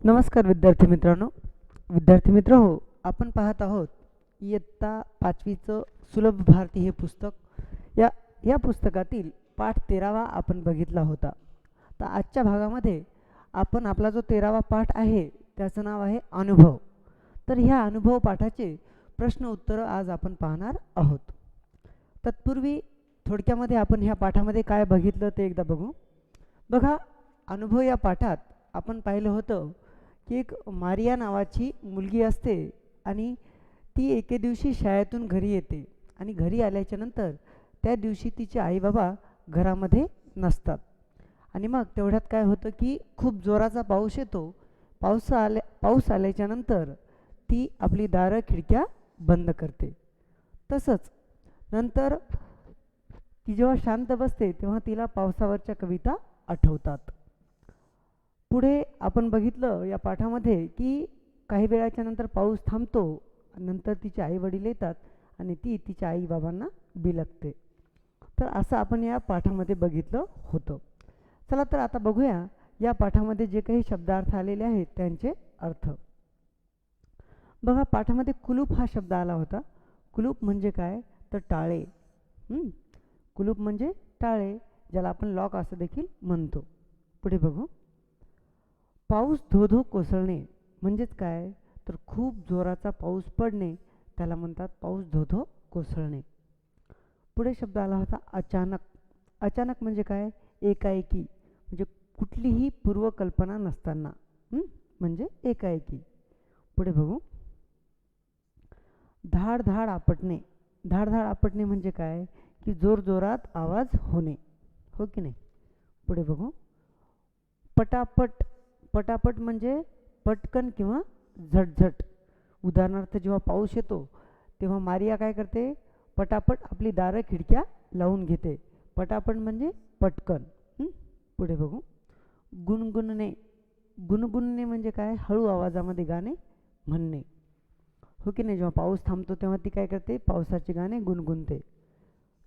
नमस्कार विद्यार्थी मित्र हो, आपण पाहत आहोत इयत्ता 5वीचं सुलभ भारती हे पुस्तक. या पुस्तकातील पाठ 13वा आपण बघितला होता. तर आजच्या भागामध्ये आपण आपला जो 13वा पाठ आहे त्याचं नाव आहे अनुभव. तर ह्या अनुभव पाठाचे प्रश्न उत्तर आज आपण पाहणार आहोत. तत्पूर्वी थोडक्यामध्ये आपण ह्या पाठामध्ये काय बघितलं ते एकदा बघू. बघा, अनुभव या पाठात आपण पाहिलं होतं की एक मारिया नावाची मुलगी असते आणि ती एके दिवशी शाळेतून घरी येते आणि घरी आल्याच्या नंतर त्या दिवशी तिचे आई बाबा घरामध्ये नसतात आणि मग तेवढ्यात काय होतं की खूप जोराचा पाऊस येतो. पाऊस आल्याच्या नंतर ती आपली दारं खिडक्या बंद करते. तसंच नंतर ती जेव्हा शांत बसते तेव्हा तिला पावसावरच्या कविता आठवतात. पुढे आपण बघितलं या पाठामध्ये की काही वेळाच्या नंतर पाऊस थांबतो, नंतर तिचे आई वडील येतात आणि ती तिच्या आई बाबांना बिलगते. तर असं आपण या पाठामध्ये बघितलं होतं. चला तर आता बघूया या पाठामध्ये जे काही शब्दार्थ आलेले आहेत त्यांचे अर्थ. बघा, पाठामध्ये कुलूप हा शब्द आला होता. कुलूप म्हणजे काय तर टाळे. कुलूप म्हणजे टाळे, ज्याला आपण लॉक असं देखील म्हणतो. पुढे बघू. पाऊस धो कोसळणे म्हणजेच काय तर खूप जोराचा पाऊस पडणे, त्याला म्हणतात पाऊस धो कोसळणे. पुढे शब्द आला होता अचानक. अचानक म्हणजे काय एकाएकी, म्हणजे कुठलीही पूर्वकल्पना नसताना म्हणजे एकाएकी. पुढे बघू. धाड धाड आपटणे. धाड धाड आपटणे म्हणजे काय की जोरजोरात आवाज होणे, हो की नाही. पुढे बघू. पटापट. पटापट म्हणजे पटकन किंवा झटझट. उदाहरणार्थ जेव्हा पाऊस येतो तेव्हा मारिया काय करते, पटापट आपली दारं खिडक्या लावून घेते. पटापट म्हणजे पटकन. पुढे बघू. गुणगुणणे. गुणगुणणे म्हणजे काय हळू आवाजामध्ये गाणे म्हणणे, हो की नाही. जेव्हा पाऊस थांबतो तेव्हा ती काय करते, पावसाचे गाणे गुणगुणते.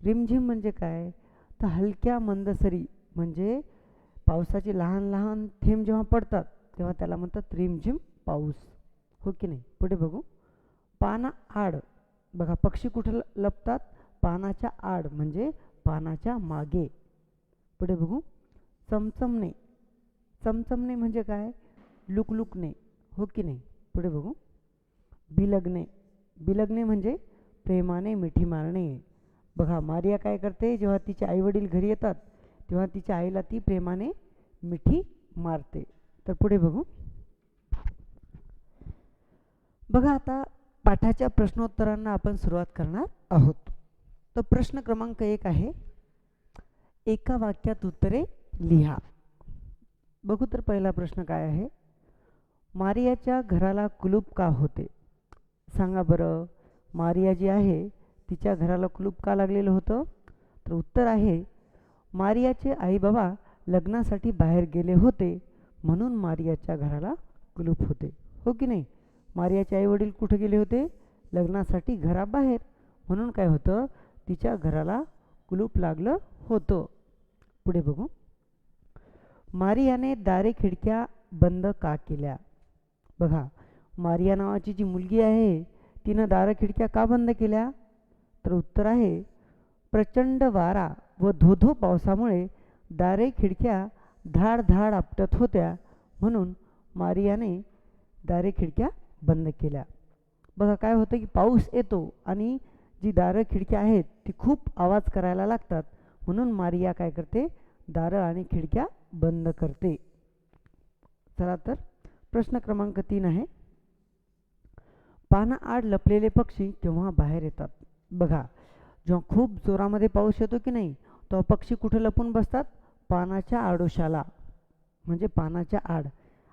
रिमझिम म्हणजे काय तर हलक्या मंदसरी, म्हणजे पावसाचे लहान लहान थेंब जेव्हा पडतात तेव्हा त्याला म्हणतात रिमझिम पाऊस, हो की नाही. पुढे बघू. पाना आड. बघा, पक्षी कुठं लपतात, पानाच्या आड म्हणजे पानाच्या मागे. पुढे बघू. चमचमणे. चमचमणे म्हणजे काय लुकलुकणे, हो की नाही. पुढे बघू. बिलगणे. बिलगणे म्हणजे प्रेमाने मिठी मारणे. बघा, मारिया काय करते, जेव्हा तिचे आईवडील घरी येतात तेव्हा तिच्या आईला ती प्रेमाने मिठी मारते. तर पुढे बघू. बघा, आता पाठाच्या प्रश्नोत्तरांना आपण सुरुवात करणार आहोत. तर प्रश्न क्रमांक 1 आहे, एका वाक्यात उत्तरे लिहा. बघू तर पहिला प्रश्न काय आहे, मारियाच्या घराला कुलूप का होते. सांगा बरं, मारिया जी आहे तिच्या घराला कुलूप का लागलेलं होतं. तर उत्तर आहे, मारियाचे आई बाबा लग्नासाठी बाहेर गेले होते म्हणून मारियाच्या घराला कुलूप होते, हो की नाही. मारियाचे आई वडील कुठे गेले होते, लग्नासाठी घराबाहेर, म्हणून काय होतं तिच्या घराला कुलूप लागलं होतं. पुढे बघू. मारियाने दारे खिडक्या बंद का केल्या. बघा, मारिया नावाची जी मुलगी आहे तिनं दारं खिडक्या का बंद केल्या. तर उत्तर आहे, प्रचंड वारा व धोधो पावसामुळे दारे खिडक्या धाड धाड आपटत होत्या म्हणून मारियाने दारे खिडक्या बंद केल्या. बघा, काय होतं की पाऊस येतो आणि जी दारं खिडक्या आहेत ती खूप आवाज करायला लागतात, म्हणून मारिया काय करते, दारं आणि खिडक्या बंद करते. चला तर प्रश्न क्रमांक 3 आहे, पाना आड लपलेले पक्षी केव्हा बाहेर येतात. बघा, जेव्हा खूप जोरामध्ये पाऊस येतो की नाही तेव्हा पक्षी कुठे लपून बसतात, पानाच्या आडोशाला म्हणजे पानाच्या आड.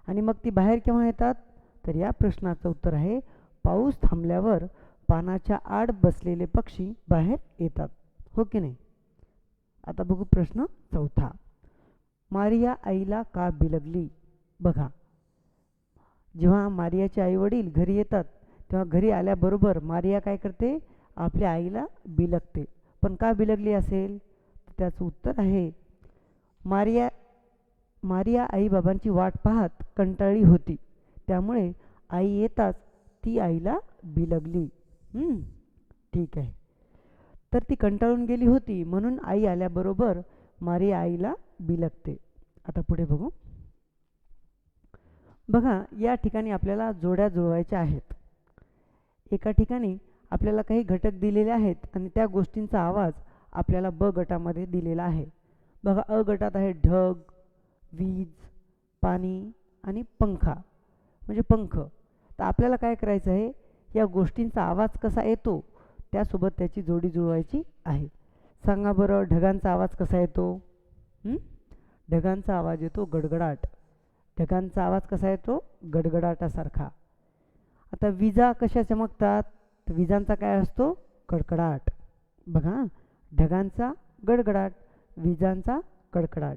आणि मग ती बाहेर केव्हा येतात, तर या प्रश्नाचं उत्तर आहे, पाऊस थांबल्यावर पानाच्या आड बसलेले पक्षी बाहेर येतात, हो की नाही. आता बघू प्रश्न 4. मारिया आईला का बिलगली. बघा, जेव्हा मारियाचे आई वडील घरी येतात तेव्हा घरी आल्याबरोबर मारिया काय करते, आपल्या आईला बिलगते. पण का बिलगली असेल तर त्याचं उत्तर आहे, मारिया आई बाबांची वाट पाहत कंटाळली होती त्यामुळे आई येताच ती आईला बिलगली. ठीक आहे. तर ती कंटाळून गेली होती म्हणून आई आल्याबरोबर मारी आईला बिलगते. आता पुढे बघू. बघा, या ठिकाणी आपल्याला जोड्या जुळवायच्या आहेत. एका ठिकाणी आपल्याला काही घटक दिलेले आहेत आणि त्या गोष्टींचा आवाज आपल्याला ब गटामध्ये दिलेला आहे. बघा, अ गटात आहे ढग, वीज, पाणी आणि पंखा म्हणजे पंख. तर आपल्याला काय करायचं आहे, या गोष्टींचा आवाज कसा येतो त्यासोबत त्याची जोडी जुळवायची आहे. सांगा बरं, ढगांचा आवाज कसा येतो? ढगांचा आवाज येतो गडगडाट. ढगांचा आवाज कसा येतो? गडगडाटासारखा. आता विजा कशा चमकतात? तर विजांचा काय असतो? कडकडाट. बघा, ढगांचा गडगडाट, विजांचा कडकडाट.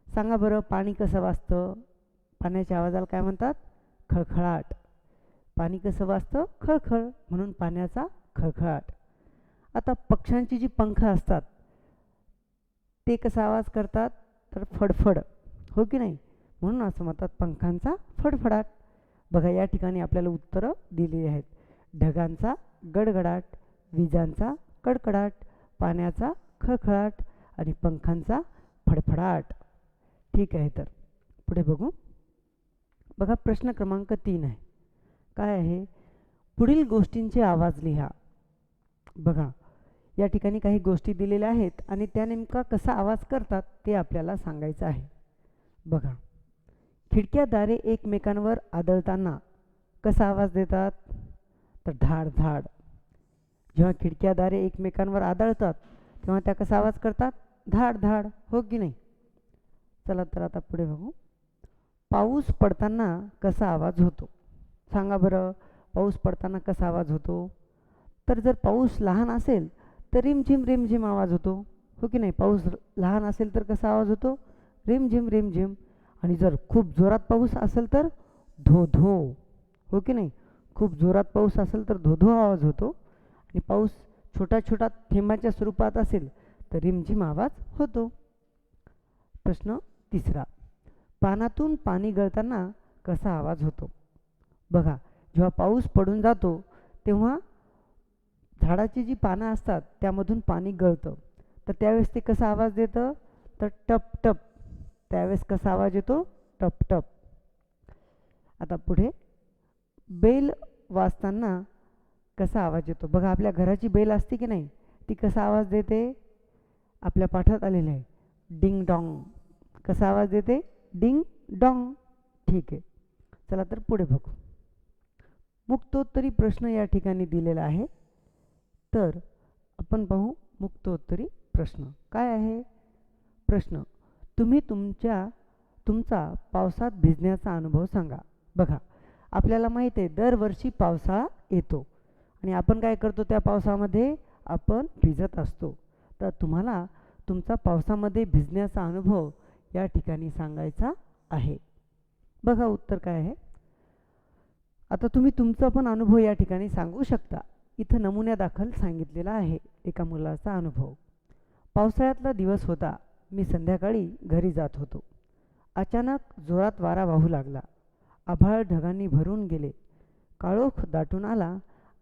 सांगा बरं, पाणी कसं वाजतं? पाण्याच्या आवाजाला काय म्हणतात? खळखळाट. पाणी कसं वाजतं? खळखळ, म्हणून पाण्याचा खळखळाट. आता पक्ष्यांची जी पंख असतात ते कसा आवाज करतात? तर फडफड, हो की नाही? म्हणून असं म्हणतात पंखांचा फडफडाट. बघा, या ठिकाणी आपल्याला उत्तरं दिलेली आहेत. ढगांचा गडगडाट, विजांचा कडकडाट, पाण्याचा खळखळाट आणि पंखांचा फडफडाट. ठीक आहे. तर पुढे बघू. बघा, प्रश्न क्रमांक 3 आहे. काय आहे? पुढील गोष्टींचे आवाज लिहा. बघा, या ठिकाणी काही गोष्टी दिलेल्या आहेत आणि त्या नेमका कसा आवाज करतात ते आपल्याला सांगायचं आहे. बघा, खिडक्या दारे एकमेकांवर आदळताना कसा आवाज देतात? तर धाड धाड. जेव्हा खिडक्या दारे एकमेकांवर आदळतात तेव्हा त्या कसा आवाज करतात? धाड धाड, हो की नाही? चला तर आता पुढे बघू. पाऊस पडताना कसा आवाज होतो? सांगा बरं, पाऊस पडताना कसा आवाज होतो? तर जर पाऊस लहान असेल तर रिमझिम रिमझिम आवाज होतो, हो की नाही? पाऊस लहान असेल तर कसा आवाज होतो? रिमझिम रिमझिम. आणि जर खूप जोरात पाऊस असेल तर धो धो, हो की नाही? खूप जोरात पाऊस असेल तर धो धो आवाज होतो आणि पाऊस छोटा छोटा थेंबाच्या स्वरूपात असेल तर रिमझिम आवाज होतो. प्रश्न 3. पानातून पाणी गळताना कसा आवाज होतो? बघा, जेव्हा पाऊस पडून जातो तेव्हा झाडाची जी पानं असतात त्यामधून पाणी गळतं, तर त्यावेळेस ते कसा आवाज देतं? तर टप टप. त्यावेळेस कसा आवाज येतो? टप टप. आता पुढे, बेल वाजताना कसा आवाज येतो? बघा, आपल्या घराची बेल असते की नाही, ती कसा आवाज देते? आपल्या पाठात आलेलं आहे डिंग डॉंग. कसा आवाज देते? Ding dong. ठीक आहे. चला तर पुढे बघू. मुक्तोत्तरी प्रश्न या ठिकाणी दिलेला आहे. तर आपण पाहू मुक्तोत्तरी प्रश्न. काय आहे प्रश्न? तुम्ही तुमचा पावसात भिजण्याचा अनुभव सांगा. बघा, आपल्याला माहीत आहे दरवर्षी पावसाळा येतो आणि आपण काय करतो? त्या पावसामध्ये आपण भिजत असतो. तर तुम्हाला तुमचा पावसामध्ये भिजण्याचा अनुभव या ठिकाणी सांगायचा आहे. बघा, उत्तर काय आहे? आता तुम्ही तुमचा पण अनुभव या ठिकाणी सांगू शकता. इथं नमुन्यादाखल सांगितलेला आहे एका मुलाचा अनुभव. पावसाळ्यातला दिवस होता. मी संध्याकाळी घरी जात होतो. अचानक जोरात वारा वाहू लागला. आभाळ ढगांनी भरून गेले. काळोख दाटून आला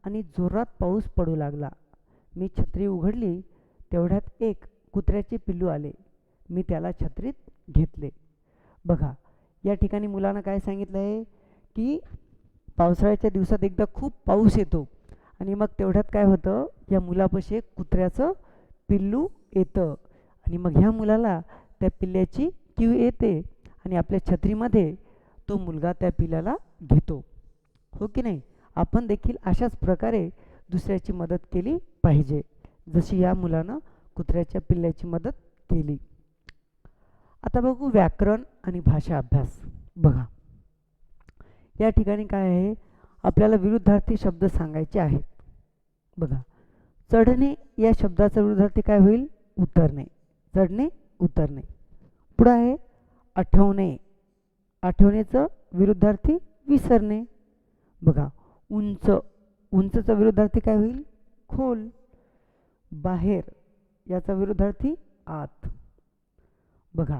आणि जोरात पाऊस पडू लागला. मी छत्री उघडली तेवढ्यात एक कुत्र्याचे पिल्लू आले. मी त्याला छत्रीत घेतले. बघा, या ठिकाणी मुलानं काय सांगितलं आहे की पावसाळ्याच्या दिवसात एकदा खूप पाऊस येतो आणि मग तेवढ्यात काय होतं, या मुलापाशी एक कुत्र्याचं पिल्लू येतं आणि मग ह्या मुलाला त्या पिल्ल्याची कीव येते आणि आपल्या छत्रीमध्ये तो मुलगा त्या पिल्लाला घेतो, हो की नाही? आपण देखील अशाच प्रकारे दुसऱ्याची मदत केली पाहिजे, जशी या मुलानं कुत्र्याच्या पिल्ल्याची मदत केली. आता बघू व्याकरण आणि भाषा अभ्यास. बघा, या ठिकाणी काय आहे, आपल्याला विरुद्धार्थी शब्द सांगायचे आहेत. बघा, चढणे या शब्दाचा विरुद्धार्थी काय होईल? उतरणे. चढणे, उतरणे. पुढे आहे आठवणे. आठवणेचं विरुद्धार्थी विसरणे. बघा, उंच. उंचचा विरुद्धार्थी काय होईल? खोल. बाहेर याचा विरुद्धार्थी आत. बघा,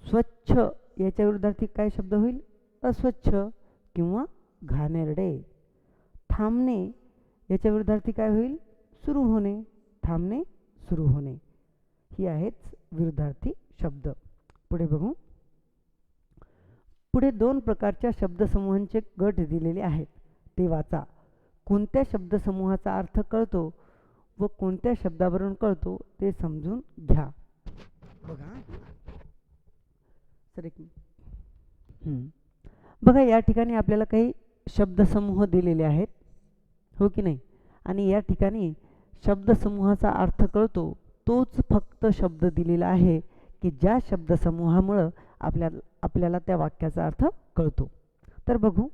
स्वच्छ याच्या विरुद्धार्थी काय शब्द होईल? अस्वच्छ. किंवा घाणेरडे. थांबणे याच्या विरुद्धार्थी काय होईल? सुरू होणे. थांबणे, सुरू होणे ही आहेच विरुद्धार्थी शब्द. पुढे बघू. पुढे दोन प्रकारच्या शब्दसमूहांचे गट दिलेले आहेत, ते वाचा. कोणत्या शब्दसमूहाचा अर्थ कळतो व कोणत्या शब्दावरून कळतो ते समजून घ्या. बघा सर एक बघा, या ठिकाणी आपल्याला काही शब्दसमूह दिलेले आहेत, हो की नाही? आणि या ठिकाणी शब्दसमूहाचा अर्थ कळतो तोच फक्त शब्द दिलेला आहे की ज्या शब्दसमूहामुळं आपल्याला त्या वाक्याचा अर्थ कळतो. तर बघू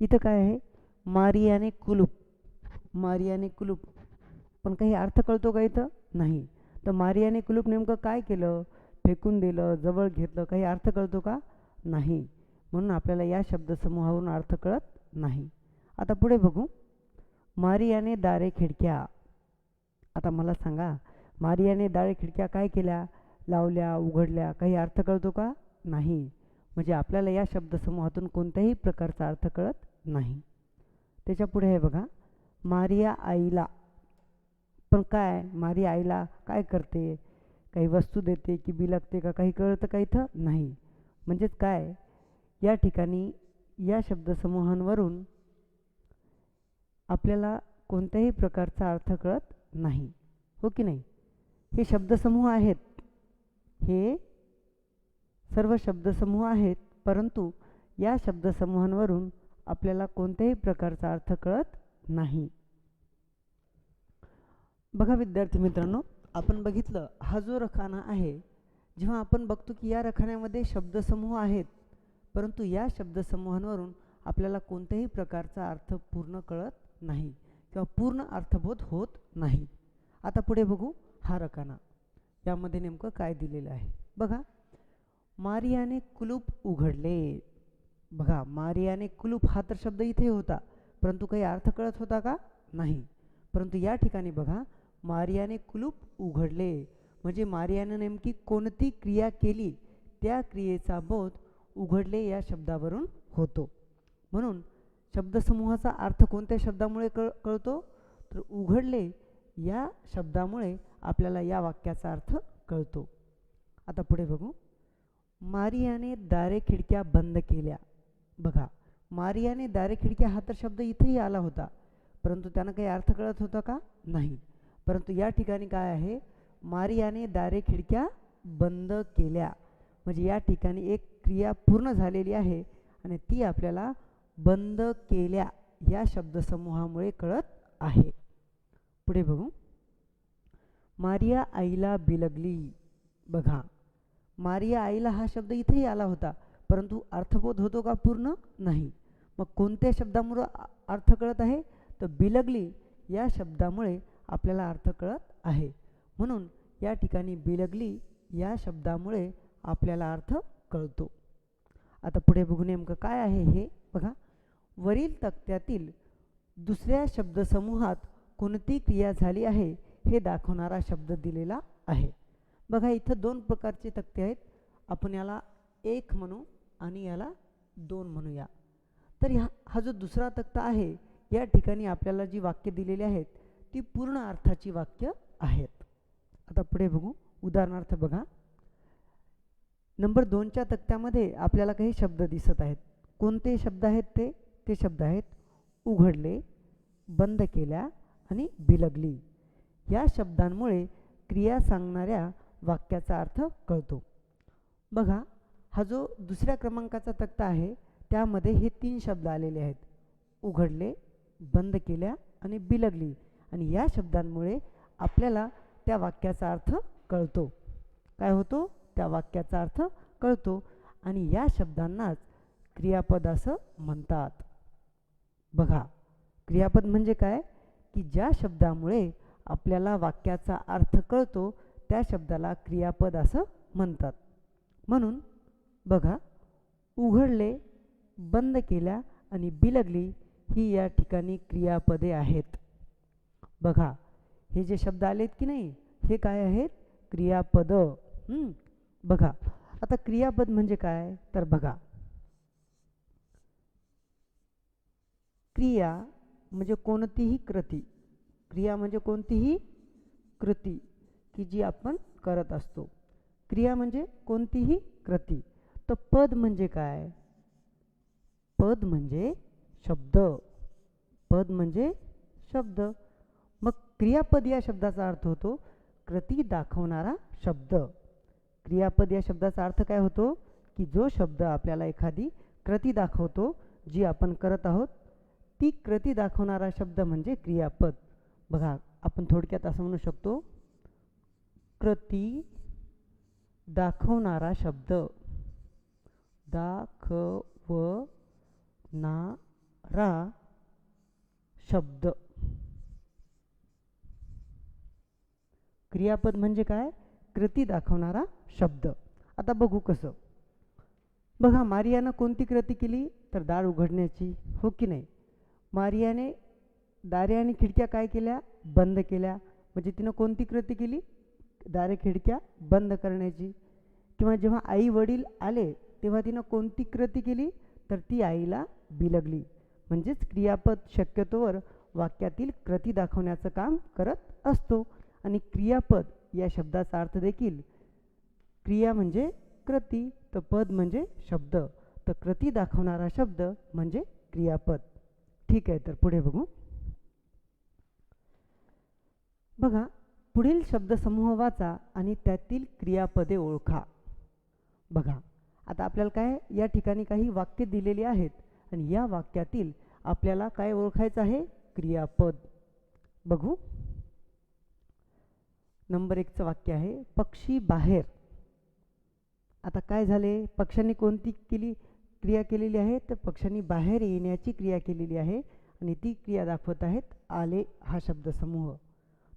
इथं काय आहे? मारियाने कुलूप. मारियाने कुलूप, पण काही अर्थ कळतो का इथं? नाही. तर मारियाने कुलूप नेमकं काय केलं? फेकून दिलं, जवळ घेतलं, काही अर्थ कळतो का? नाही. म्हणून आपल्याला या शब्दसमूहावरून अर्थ कळत नाही. आता पुढे बघू. मारियाने दारे खिडक्या. आता मला सांगा, मारियाने दारे खिडक्या काय केल्या? लावल्या, उघडल्या, काही अर्थ कळतो का? नाही. म्हणजे आपल्याला या शब्दसमूहातून कोणत्याही प्रकारचा अर्थ कळत नाही. त्याच्या पुढे आहे बघा, मारिया आईला. पण काय, मारिया आईला काय करते? काही वस्तू देते की बिलगते का? काही कळतं का इथं? नाही. म्हणजेच काय, या ठिकाणी या शब्दसमूहांवरून आपल्याला कोणत्याही प्रकारचा अर्थ कळत नाही, हो की नाही? हे शब्दसमूह आहेत, हे सर्व शब्दसमूह आहेत, परंतु या शब्दसमूहांवरून आपल्याला कोणत्याही प्रकारचा अर्थ कळत नाही. बघा विद्यार्थी मित्रांनो, आपण बघितलं हा जो रखाना आहे, जेव्हा आपण बघतो की या रखान्यामध्ये शब्दसमूह आहेत, परंतु या शब्दसमूहांवरून आपल्याला कोणत्याही प्रकारचा अर्थ पूर्ण कळत नाही किंवा पूर्ण अर्थबोध होत नाही. आता पुढे बघू हा रकाना, यामध्ये नेमकं काय दिलेलं आहे बघा. मारियाने कुलूप उघडले. बघा, मारियाने कुलूप हा तर शब्द इथे होता, परंतु काही अर्थ कळत होता का? नाही. परंतु या ठिकाणी बघा, मारियाने कुलूप उघडले म्हणजे मारियाने नेमकी कोणती क्रिया केली त्या क्रियेचा बोध उघडले या शब्दावरून होतो. म्हणून शब्दसमूहाचा अर्थ कोणत्या शब्दामुळे कळतो? तर उघडले या शब्दामुळे आपल्याला या वाक्याचा अर्थ कळतो. आता पुढे बघू. मारियाने दारे खिडक्या बंद केल्या. बघा, मारियाने दारे खिडक्या हा तर शब्द इथेही आला होता, परंतु त्यानं काही अर्थ कळत होता का? नाही. परंतु या ठिकाणी काय आहे? मारियाने दारे खिडक्या बंद केल्या म्हणजे या ठिकाणी एक क्रिया पूर्ण झालेली आहे आणि ती आपल्याला बंद केल्या या शब्दसमूहामुळे कळत आहे. पुढे बघू. मारिया आईला बिलगली. बघा, मारिया आईला हा शब्द इथेही आला होता, परंतु अर्थबोध होतो का? पूर्ण नाही. मग कोणत्या शब्दामुळे अर्थ कळत आहे? तर बिलगली या शब्दामुळे आपल्याला अर्थ कळत आहे. म्हणून या ठिकाणी बिलगली या शब्दामुळे आपल्याला अर्थ कळतो. आता पुढे बघू नेमकं काय आहे हे बघा. वरील तक्त्यातील दुसऱ्या शब्दसमूहात कोणती क्रिया झाली आहे हे दाखवणारा शब्द दिलेला आहे. बघा, इथं दोन प्रकारचे तक्ते आहेत. आपण याला 1 म्हणू आणि याला 2 म्हणूया. तर हा जो दुसरा तक्ता आहे, या ठिकाणी आपल्याला जी वाक्य दिलेली आहेत ती पूर्ण अर्थाची वाक्य आहेत. आता पुढे बघू. उदाहरणार्थ बघा, नंबर 2च्या तक्त्यामध्ये आपल्याला काही शब्द दिसत आहेत. कोणते शब्द आहेत ते? ते शब्द आहेत उघडले, बंद केल्या आणि बिलगली. या शब्दांमुळे क्रिया सांगणाऱ्या वाक्याचा अर्थ कळतो. बघा, हा जो दुसऱ्या क्रमांकाचा तक्ता आहे त्यामध्ये हे 3 शब्द आलेले आहेत, उघडले, बंद केल्या आणि बिलगली. आणि या शब्दांमुळे आपल्याला त्या वाक्याचा अर्थ कळतो. काय होतो? त्या वाक्याचा अर्थ कळतो आणि या शब्दांनाच क्रियापद असं म्हणतात. बघा, क्रियापद म्हणजे काय? की ज्या शब्दामुळे आपल्याला वाक्याचा अर्थ कळतो त्या शब्दाला क्रियापद असं म्हणतात. म्हणून बघा, उघडले, बंद केल्या आणि बिलगली ही या ठिकाणी क्रियापदे आहेत. बघा, हे जे शब्द आलेत की नाही, हे काय आहेत? क्रियापद. बघा, आता क्रियापद म्हणजे काय? तर बघा, क्रिया म्हणजे कोणतीही कृती, क्रिया म्हणजे कोणतीही कृती की जी आपण करत असतो. क्रिया म्हणजे कोणतीही कृती. तर पद म्हणजे काय? पद म्हणजे शब्द. पद म्हणजे शब्द. मग क्रियापद या शब्दाचा अर्थ होतो कृती दाखवणारा शब्द. क्रियापद या शब्दाचा अर्थ काय होतो की जो शब्द आपल्याला एखादी कृती दाखवतो, जी आपण करत आहोत, ती कृती दाखवणारा शब्द म्हणजे क्रियापद. बघा, आपण थोडक्यात असं म्हणू शकतो, कृती दाखवणारा शब्द. दाखवणारा शब्द. क्रियापद म्हणजे काय? कृती दाखवणारा शब्द. आता बघू कसं. बघा, मारियानं कोणती कृती केली? तर दार उघडण्याची, हो की नाही? मारियाने दारे आणि खिडक्या काय केल्या? बंद केल्या. म्हणजे तिनं कोणती कृती केली? दारे खिडक्या बंद करण्याची. किंवा जेव्हा आई वडील आले तेव्हा तिनं कोणती कृती केली? तर ती आईला बिलगली. म्हणजेच क्रियापद शक्यतोवर वाक्यातील कृती दाखवण्याचं काम करत असतो. आणि क्रियापद या शब्दाचा अर्थ देखील क्रिया म्हणजे कृती, तर पद म्हणजे शब्द. तर कृती दाखवणारा शब्द म्हणजे क्रियापद. ठीक आहे, तर पुढे बघू. बघा, पुढील शब्दसमूह वाचा आणि त्यातील क्रियापदे ओळखा. बघा, आता आपल्याला काय या ठिकाणी काही वाक्य दिलेली आहेत आणि या वाक्यातील आपल्याला काय ओळखायचं आहे? क्रियापद. बघू, नंबर 1चं वाक्य आहे पक्षी बाहेर. आता काय झाले? पक्ष्यांनी कोणती क्रिया केलेली आहे? तर पक्ष्यांनी बाहेर येण्याची क्रिया केलेली आहे आणि ती क्रिया दाखवत आहेत आले हा शब्दसमूह.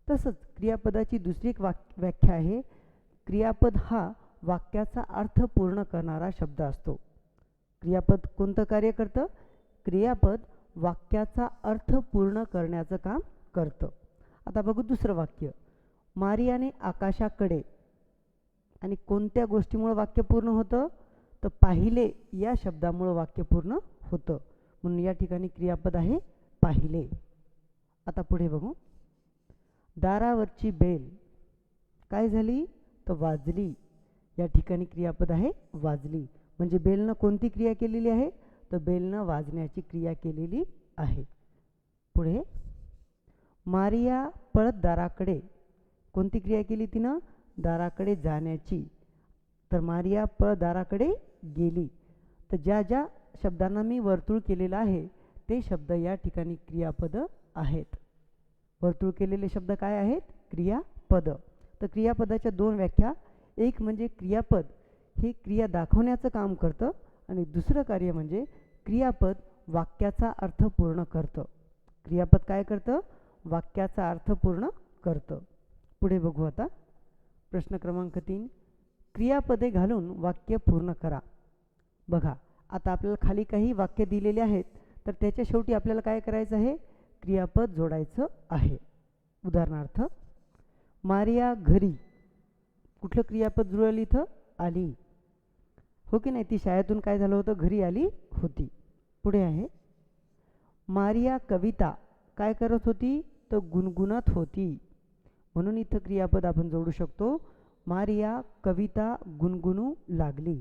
तसंच क्रियापदाची दुसरी एक व्याख्या आहे, क्रियापद हा वाक्याचा अर्थ पूर्ण करणारा शब्द असतो. क्रियापद कोणतं कार्य करतं? क्रियापद वाक्याचा अर्थ पूर्ण करण्याचं काम करतं. आता बघू दुसरं वाक्य. मारियाने आकाशाकडे. आणि कोणत्या गोष्टीमुळे वाक्य पूर्ण होतं? तर पाहिले या शब्दामुळे वाक्य पूर्ण होतं. म्हणून या ठिकाणी क्रियापद आहे पाहिले. आता पुढे बघू. दारावरची बेल काय झाली? तर वाजली. या ठिकाणी क्रियापद आहे वाजली. म्हणजे बेलनं कोणती क्रिया केलेली आहे? तर बेलनं वाजण्याची क्रिया केलेली आहे. पुढे मारिया पळत दाराकडे. कोणती क्रिया केली तिनं? दाराकडे जाण्याची. तर मारिया पळत दाराकडे गेली. तर ज्या ज्या शब्दांना मी वर्तुळ केलेलं आहे ते शब्द या ठिकाणी क्रियापद आहेत. वर्तुळ केलेले शब्द काय आहेत? क्रियापद. तर क्रियापदाच्या दोन व्याख्या. एक म्हणजे क्रियापद हे क्रिया दाखवण्याचं काम करतं आणि दुसरं कार्य म्हणजे क्रियापद वाक्याचा अर्थ पूर्ण करतं. क्रियापद काय करतं? वाक्याचा अर्थ पूर्ण करतं. पुढे बघू आता. प्रश्न क्रमांक 3. क्रियापदे घालून वाक्य पूर्ण करा. बघा, आता आपल्याला खाली काही वाक्य दिलेले आहेत, तर त्याच्या शेवटी आपल्याला काय करायचं आहे? क्रियापद जोडायचं आहे. उदाहरणार्थ, मारिया घरी. कुठलं क्रियापद जुळलं इथं? आली, हो की नाही? ती शाळेतून काय झालं होतं? घरी आली होती. पुढे आहे मारिया कविता काय करत होती? तर गुणगुणत होती. म्हणून इथं क्रियापद आपण जोडू शकतो, मारिया कविता गुणगुणू लागली.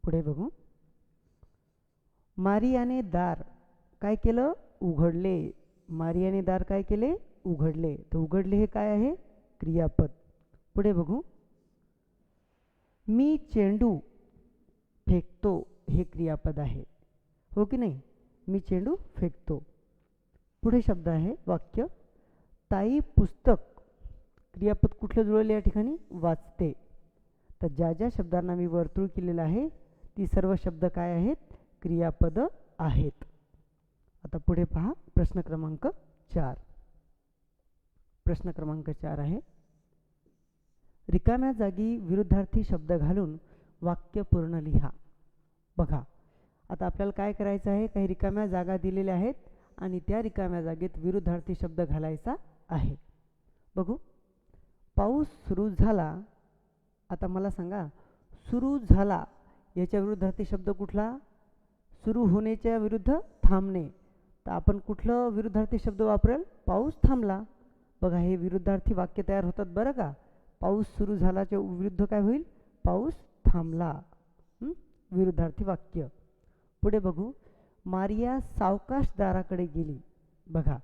पुढे बघू. मारियाने दार काय केलं? उघडले. मारियाने दार काय केले? उघडले. तर उघडले हे काय आहे? क्रियापद. पुढे बघू. मी चेंडू फेकतो हे क्रियापद आहे, हो की नाही? मी चेंडू फेकतो. पुढे शब्द आहे वाक्य ताई पुस्तक. क्रियापद कुठलं जुळले या ठिकाणी? वाचते. तर ज्या ज्या शब्दांना मी वर्तुळ केलेलं आहे ती सर्व शब्द काय आहेत? क्रियापद आहेत. आता पुढे पहा. प्रश्न क्रमांक 4. प्रश्न क्रमांक 4 आहे रिकाम्या जागी विरुद्धार्थी शब्द घालून वाक्य पूर्ण लिहा. बघा, आता आपल्याला काय करायचं आहे? काही रिकाम्या जागा दिलेल्या आहेत आणि त्या रिकाम्या जागेत विरुद्धार्थी शब्द घालायचा आहे. बघू. पाऊस सुरू झाला. आता मला सांगा, सुरू झाला याच्या विरुद्धार्थी शब्द कुठला? सुरू होण्याच्या विरुद्ध थांबणे. तर आपण कुठलं विरुद्धार्थी शब्द वापरेल? पाऊस थांबला. बघा हे विरुद्धार्थी वाक्य तयार होतात बरं का. पाऊस सुरू झाल्याच्या विरुद्ध काय होईल? पाऊस थांबला. विरुद्धार्थी वाक्य. पुढे बघू. मारिया सावकाश दाराकडे गेली. बघा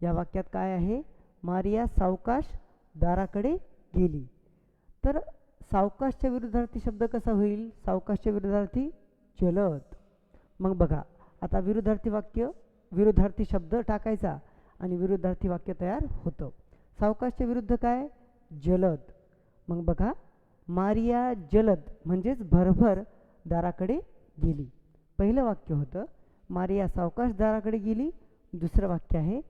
या वाक्यात काय आहे? मारिया सावकाश दाराकडे गेली. तर सावकाशच्या विरुद्धार्थी शब्द कसा होईल? सावकाशच्या विरुद्धार्थी जलद. मग बघा आता विरुद्धार्थी वाक्य, विरुद्धार्थी शब्द टाकायचा आणि विरुद्धार्थी वाक्य तयार होतं. सावकाशच्या विरुद्ध काय? जलद. मग बघा मारिया जलद म्हणजेच भरभर दाराकडे गेली. पहिलं वाक्य होतं मारिया सावकाश दाराकडे गेली. दुसरं वाक्य आहे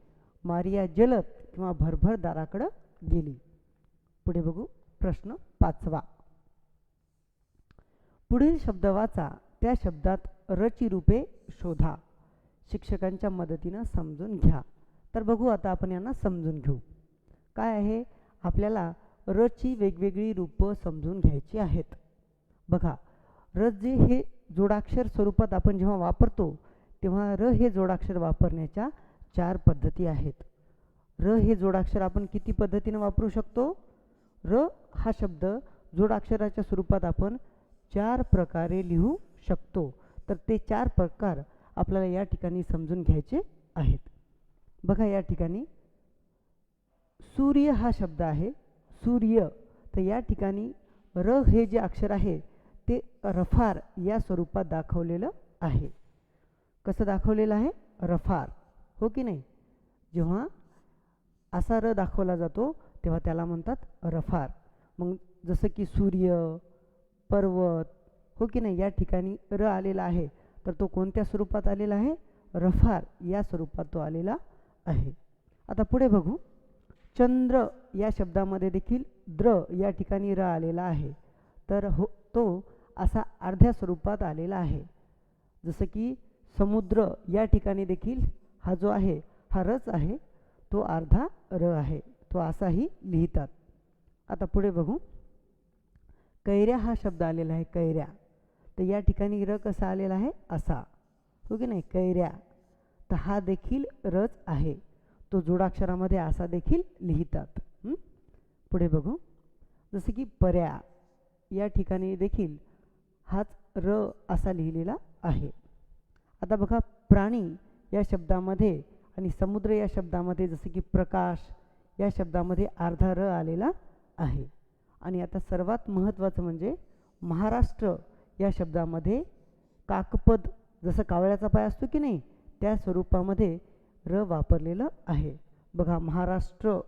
मारिया जलद किंवा भरभर दाराकडे गेली. पुढे बघू प्रश्न 5वा. पुढील शब्द वाचा, त्या शब्दात रची रूपे शोधा. शिक्षकांच्या मदतीनं समजून घ्या. तर बघू आता आपण यांना समजून घेऊ. काय आहे? आपल्याला रची वेगवेगळी रूपं समजून घ्यायची आहेत. बघा र जे हे जोडाक्षर स्वरूपात आपण जेव्हा वापरतो तेव्हा र हे जोडाक्षर वापरण्याच्या 4 पद्धती आहेत. र हे जोडाक्षर आपण किती पद्धतीने वापरू शकतो? र हा शब्द जोडाक्षराच्या स्वरूपात आपण 4 प्रकारे लिहू शकतो. तर ते 4 प्रकार आपल्याला या ठिकाणी समजून घ्यायचे आहेत. बघा या ठिकाणी सूर्य हा शब्द आहे. सूर्य. तर या ठिकाणी र हे जे अक्षर आहे ते रफार या स्वरूपात दाखवलेलं आहे. कसं दाखवलेलं आहे? रफार. हो की नाही? जेव्हा असा र दाखवला जातो तेव्हा त्याला म्हणतात रफार. मग जसं की सूर्य, पर्वत, हो की नाही, या ठिकाणी र आलेला आहे तर तो कोणत्या स्वरूपात आलेला आहे? रफार या स्वरूपात तो आलेला आहे. आता पुढे बघू. चंद्र या शब्दामध्ये देखील द्र या ठिकाणी र आलेला आहे. तर तो असा अर्ध्या स्वरूपात आलेला आहे. जसं की समुद्र या ठिकाणी देखील हा जो आहे हा रच आहे, तो अर्धा र आहे. तो असाही लिहितात. आता पुढे बघू. कैऱ्या हा शब्द आलेला आहे. कैऱ्या. तर या ठिकाणी र कसा आलेला आहे? असा. हो की नाही? कैऱ्या. तर हा देखील रच आहे. तो जोडाक्षरामध्ये असा देखील लिहितात. पुढे बघू. जसं की पर्या या ठिकाणी देखील हाच र असा लिहिलेला आहे. आता बघा प्राणी या शब्दामध्ये आणि समुद्र या शब्दामध्ये जसं की प्रकाश या शब्दामध्ये अर्धा र आलेला आहे. आणि आता सर्वात महत्त्वाचं म्हणजे महाराष्ट्र या शब्दामध्ये काकपद, जसं कावळ्याचा पाय असतो की नाही, त्या स्वरूपामध्ये र वापरलेलं आहे. बघा महाराष्ट्र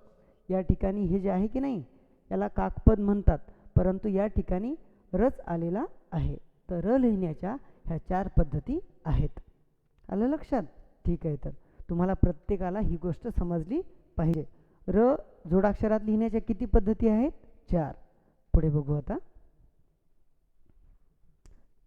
या ठिकाणी हे जे आहे की नाही याला काकपद म्हणतात, परंतु या ठिकाणी रच आलेला आहे. तर र लिहिण्याच्या ह्या 4 पद्धती आहेत. आलं लक्षात? ठीक आहे. तर तुम्हाला प्रत्येकाला ही गोष्ट समजली पाहिजे. र जोडाक्षरात लिहिण्याच्या किती पद्धती आहेत? 4. पुढे बघू आता.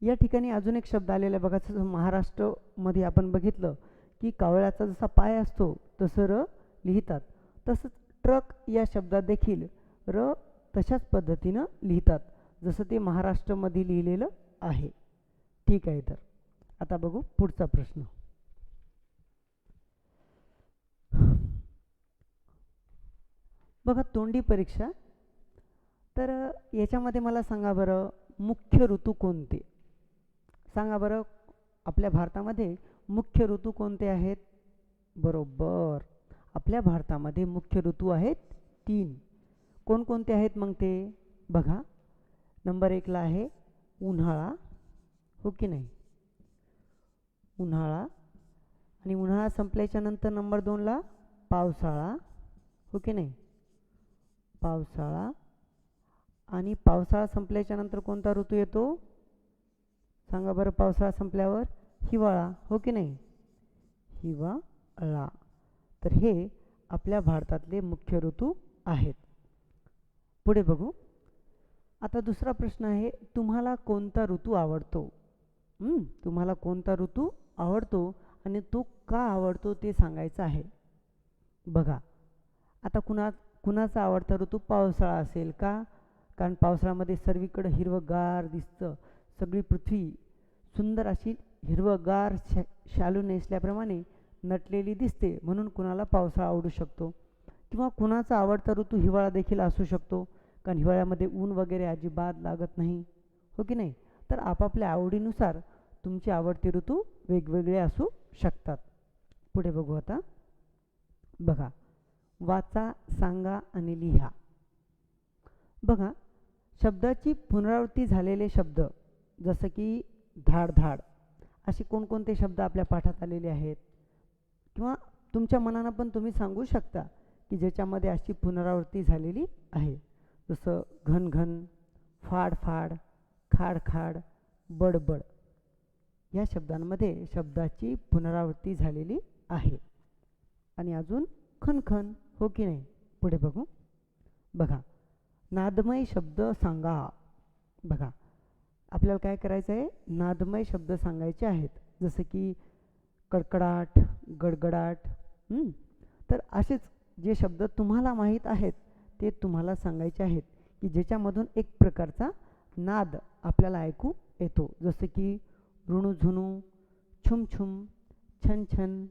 या ठिकाणी अजून एक शब्द आलेला आहे. बघा महाराष्ट्रमध्ये आपण बघितलं की कावळ्याचा जसा पाय असतो तसं र लिहितात. तसंच ट्रक या शब्दात देखील र तशाच पद्धतीनं लिहितात जसं ते महाराष्ट्रामध्ये लिहिलेलं आहे. ठीक आहे. तर आता बघू पुढचा प्रश्न. बघा तोंडी परीक्षा. तर याच्यामध्ये मला सांगा बरं मुख्य ऋतू कोणते? सांगा बरं आपल्या भारतामध्ये मुख्य ऋतू कोणते आहेत? बरोबर, आपल्या भारतामध्ये मुख्य ऋतू आहेत 3. कोणकोणते आहेत मग ते? बघा नंबर 1ला आहे उन्हाळा. हो की नाही? उन्हाळा. आणि उन्हाळा संपल्याच्या नंतर नंबर 2ला पावसाळा. हो की नाही? पावसाळा. आणि पावसाळा संपल्याच्या नंतर कोणता ऋतू येतो? सांगा बरं. पावसाळा संपल्यावर हिवाळा. हो की नाही? हिवाळा. तर हे आपल्या भारतातले मुख्य ऋतू आहेत. पुढे बघू. आता दुसरा प्रश्न आहे, तुम्हाला कोणता ऋतू आवडतो? तुम्हाला कोणता ऋतू आवडतो आणि तो का आवडतो ते सांगायचं आहे. बघा आता कुणाचा आवडता ऋतू पावसाळा असेल का? कारण पावसाळ्यामध्ये सर्वीकडे हिरवंगार दिसतं. सगळी पृथ्वी सुंदर अशी हिरवंगार शालू नेसल्याप्रमाणे नटलेली दिसते म्हणून कुणाला पावसाळा आवडू शकतो, किंवा कुणाचा आवडता ऋतू हिवाळा देखील असू शकतो, कारण हिवाळ्यामध्ये ऊन वगैरे अजिबात लागत नाही, हो की नाही. तर आपापल्या आवडीनुसार तुमचे आवडते ऋतू वेगवेगळे असू शकतात. पुढे बघू आता. बघा, वाचा, सांगा आणि लिहा. बघा, शब्दाची पुनरावृत्ती झालेले शब्द जसं की धाड धाड असे कोणकोणते शब्द आपल्या पाठात आलेले आहेत, किंवा तुमच्या मनानं पण तुम्ही सांगू शकता की ज्याच्यामध्ये अशी पुनरावृत्ती झालेली आहे. जसं घन घन, फाड फाड, खाड खाड, बडबड या शब्दांमध्ये शब्दाची पुनरावृत्ती झालेली आहे. आणि अजून खनखन, हो की नाही. पुढे बघू. बघा, नादमय शब्द सांगा. बघा, आपल्याला काय करायचं आहे, नादमय शब्द सांगायचे आहेत. जसं की कडकडाट, गडगडाट. तर असेच जे शब्द तुम्हाला माहीत आहेत ते तुम्हाला सांगायचे आहेत, की ज्याच्यामधून एक प्रकारचा नाद आपल्याला ऐकू येतो. जसं की ऋणुझुणू, छुमछुम, छन छन,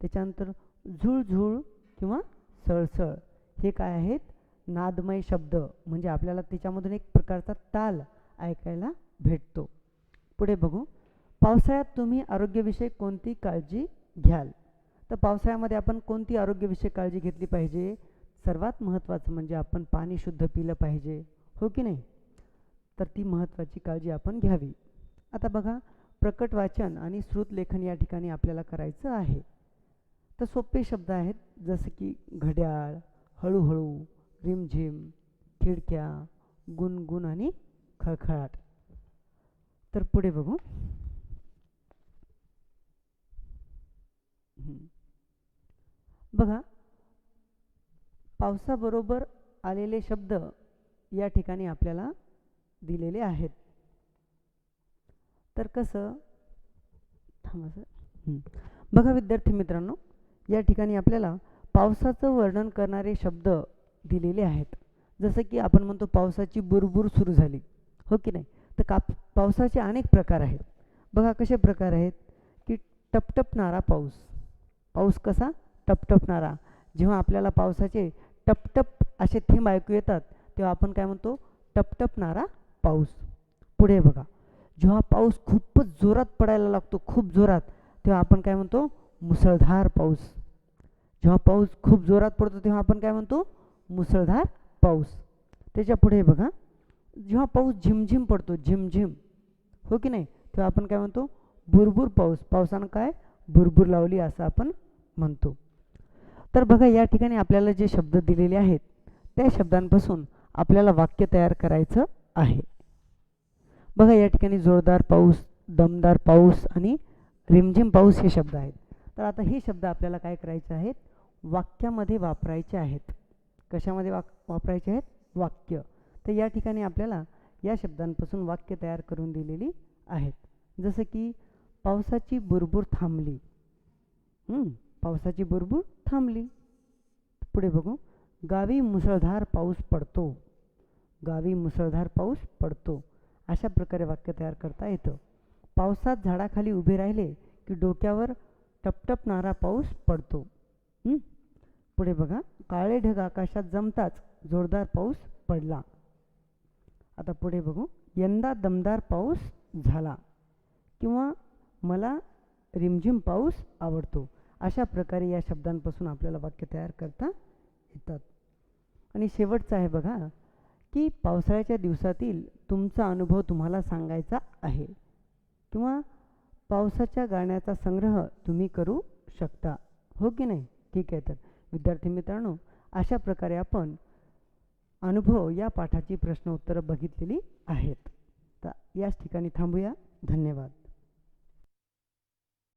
त्याच्यानंतर झुळझुळ किंवा सळसळ. हे काय आहेत, नादमय शब्द. म्हणजे आपल्याला त्याच्यामधून एक प्रकारचा ताल ऐकायला भेटतो. पुढे बघू. पावसाळ्यात तुम्ही आरोग्यविषयक कोणती काळजी घ्याल. तर पावसाळ्यामध्ये आपण कोणती आरोग्यविषयक काळजी घेतली पाहिजे. सर्वात महत्त्वाचं म्हणजे आपण पाणी शुद्ध पिलं पाहिजे, हो की नाही. तर ती महत्त्वाची काळजी आपण घ्यावी. आता बघा, प्रकट वाचन आणि श्रुतलेखन या ठिकाणी आपल्याला करायचं आहे. तर सोपे शब्द आहेत, जसं की घड्याळ, हळूहळू, रिमझिम, खिडक्या, गुणगुण आणि खळखळाट. तर पुढे बघू. बघा, पावसाबरोबर आलेले शब्द या ठिकाणी आपल्याला दिलेले आहेत. तर कसं, बघा विद्यार्थी मित्रांनो, या ठिकाणी आपल्याला पावसाचं वर्णन करणारे शब्द दिलेले आहेत. जसं की आपण म्हणतो पावसाची बुरबुर सुरू झाली, हो की नाही. तर पावसाचे अनेक प्रकार आहेत. बघा कसे प्रकार आहेत, की टपटपणारा पाऊस. पाऊस कसा टपटपणारा. जेव्हा आपल्याला पावसाचे टपटप असे थेंब ऐकू येतात तेव्हा आपण काय म्हणतो, टपटपणारा पाऊस. पुढे बघा, जेव्हा पाऊस खूपच जोरात पडायला लागतो, खूप जोरात, तेव्हा आपण काय म्हणतो, मुसळधार पाऊस. जेव्हा पाऊस खूप जोरात पडतो तेव्हा आपण काय म्हणतो, मुसळधार पाऊस. त्याच्या पुढे बघा, जेव्हा पाऊस झिमझिम पडतो, झिमझिम, हो की नाही, तेव्हा आपण काय म्हणतो, बुरबुर पाऊस. पावसानं काय बुरबुर लावली असं आपण म्हणतो. तर बघा, या ठिकाणी आपल्याला जे शब्द दिलेले आहेत त्या शब्दांपासून आपल्याला वाक्य तयार करायचं आहे. बघा, या ठिकाणी जोरदार पाऊस, दमदार पाऊस आणि रिमझिम पाऊस हे शब्द आहेत. तर आता हे शब्द आपल्याला काय करायचे आहेत, वाक्यामध्ये वापरायचे आहेत. कशामध्ये वापरायचे आहेत, वाक्य. तर या ठिकाणी आपल्याला या शब्दांपासून वाक्य तयार करून दिलेली आहेत. जसं की पावसाची बुरबुर थांबली. पावसाची बुरबुर थांबली. पुढे बघू. गावी मुसळधार पाऊस पडतो. गावी मुसळधार पाऊस पडतो. अशा प्रकारे वाक्य तयार करता येतं. पावसात झाडाखाली उभे राहिले की डोक्यावर टपटपणारा पाऊस पडतो. पुढे बघा. काळे ढग आकाशात जमताच जोरदार पाऊस पडला. आता पुढे बघू. यंदा दमदार पाऊस झाला, किंवा मला रिमझिम पाऊस आवडतो. अशा प्रकारे या शब्दांपासून आपल्याला वाक्य तयार करता येतात. आणि शेवटचं आहे बघा, की पावसाळ्याच्या दिवसातील तुमचा अनुभव तुम्हाला सांगायचा आहे, किंवा पावसाच्या गाण्याचा संग्रह तुम्ही करू शकता, हो की नाही. ठीक आहे. तर विद्यार्थी मित्रांनो, अशा प्रकारे आपण अनुभव या पाठाची प्रश्न उत्तरं बघितलेली आहेत. तर याच ठिकाणी थांबूया. धन्यवाद.